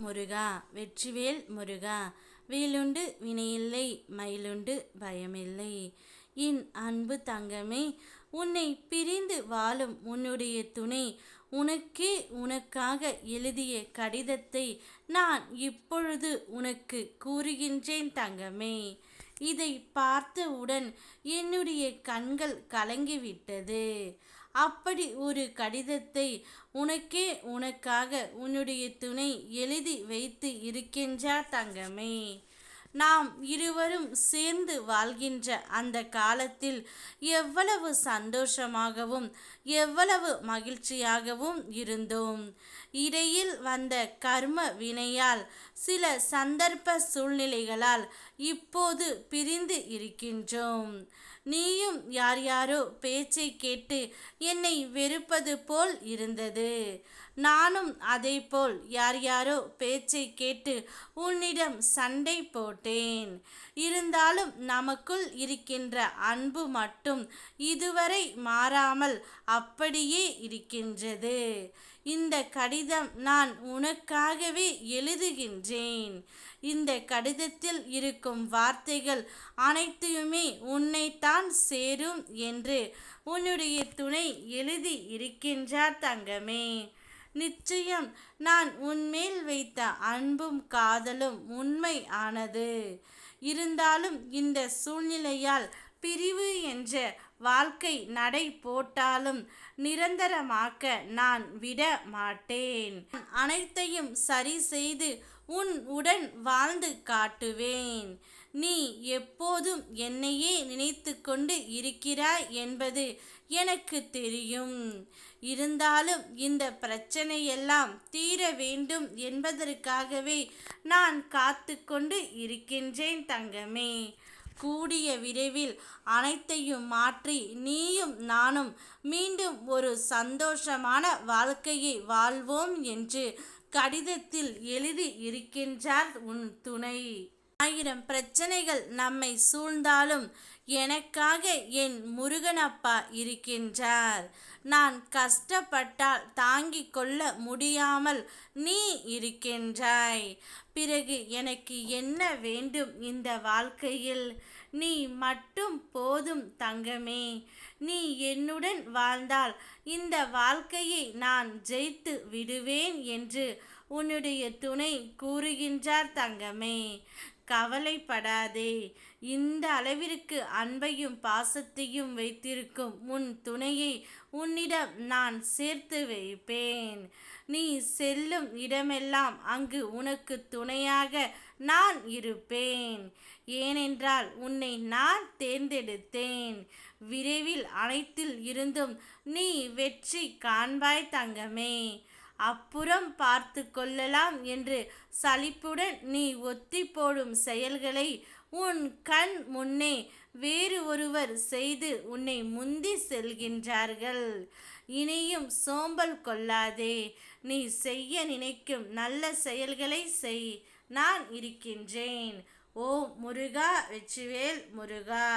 முருகா வெற்றிவேல் முருகா வேலுண்டு வினையில்லை மயிலுண்டு பயமில்லை. என் அன்பு தங்கமே, உன்னை பிரிந்து வாழும் உன்னுடைய துணை உனக்கே உனக்காக எழுதிய கடிதத்தை நான் இப்பொழுது உனக்கு கூறுகின்றேன் தங்கமே. இதை பார்த்தவுடன் என்னுடைய கண்கள் கலங்கிவிட்டது. அப்படி ஒரு கடிதத்தை உனக்கே உனக்காக உன்னுடைய துணை எழுதி வைத்து இருக்கின்றார் தங்கமே. நாம் இருவரும் சேர்ந்து வாழ்கின்ற அந்த காலத்தில் எவ்வளவு சந்தோஷமாகவும் எவ்வளவு மகிழ்ச்சியாகவும் இருந்தோம். இடையில் வந்த கர்ம வினையால் சில சந்தர்ப்ப சூழ்நிலைகளால் இப்போது பிரிந்து இருக்கின்றோம். நீயும் யார் யாரோ பேச்சை கேட்டு என்னை வெறுப்பது போல் இருந்தது. நானும் அதே போல் யார் யாரோ பேச்சை கேட்டு உன்னிடம் சண்டை போட்டேன். இருந்தாலும் நமக்குள் இருக்கின்ற அன்பு மட்டும் இதுவரை மாறாமல் அப்படியே இருக்கின்றது. இந்த கடிதம் நான் உனக்காகவே எழுதுகின்றேன். இந்த கடிதத்தில் இருக்கும் வார்த்தைகள் அனைத்தையுமே உன்னைத்தான் சேரும் என்று உன்னுடைய துணை எழுதி இருக்கின்றார் தங்கமே. நிச்சயம் நான் உன்மேல் வைத்த அன்பும் காதலும் உண்மை ஆனது. இருந்தாலும் இந்த சூழ்நிலையால் பிரிவு என்ற வாழ்க்கை நடை போட்டாலும் நிரந்தரமாக்க நான் விட மாட்டேன். அனைத்தையும் சரி செய்து உடன் வாழ்ந்து காட்டுவேன். நீ எப்போதும் என்னையே நினைத்து கொண்டு இருக்கிறாய் என்பது எனக்கு தெரியும். இருந்தாலும் இந்த பிரச்சனையெல்லாம் தீர வேண்டும் என்பதற்காகவே நான் காத்து கொண்டு இருக்கின்றேன் தங்கமே. கூடிய விரைவில் அனைத்தையும் மாற்றி நீயும் நானும் மீண்டும் ஒரு சந்தோஷமான வாழ்க்கையை வாழ்வோம் என்று கடிதத்தில் எழுதி இருக்கின்றார் உன் துணை. 1000 பிரச்சனைகள் நம்மை சூழ்ந்தாலும் எனக்காக என் முருகனப்பா இருக்கின்றார். நான் கஷ்டப்பட்டால் தாங்கிக் கொள்ள முடியாமல் நீ இருக்கின்றாய். பிறகு எனக்கு என்ன வேண்டும் இந்த வாழ்க்கையில்? நீ மட்டும் போதும் தங்கமே. நீ என்னுடன் வாழ்ந்தால் இந்த வாழ்க்கையை நான் ஜெயித்து விடுவேன் என்று உன்னுடைய துணை கூறுகின்றார் தங்கமே. கவலைப்படாதே. இந்த அளவிற்கு அன்பையும் பாசத்தையும் வைத்திருக்கும் உன் துணையை உன்னிடம் நான் சேர்த்து வைப்பேன். நீ செல்லும் இடமெல்லாம் அங்கு உனக்கு துணையாக நான் இருப்பேன். ஏனென்றால் உன்னை நான் தேர்ந்தெடுத்தேன். விரைவில் அனைத்தில் இருந்தும் நீ வெற்றி காண்பாய் தங்கமே. அப்புறம் பார்த்து கொள்ளலாம் என்று சலிப்புடன் நீ ஒத்தி போடும் செயல்களை உன் கண் முன்னே வேறு ஒருவர் செய்து உன்னை முந்தி செல்கின்றார்கள். இனியும் சோம்பல் கொள்ளாதே. நீ செய்ய நினைக்கும் நல்ல செயல்களை செய். நான் இருக்கின்றேன். ஓ முருகா வெற்றிவேல் முருகா.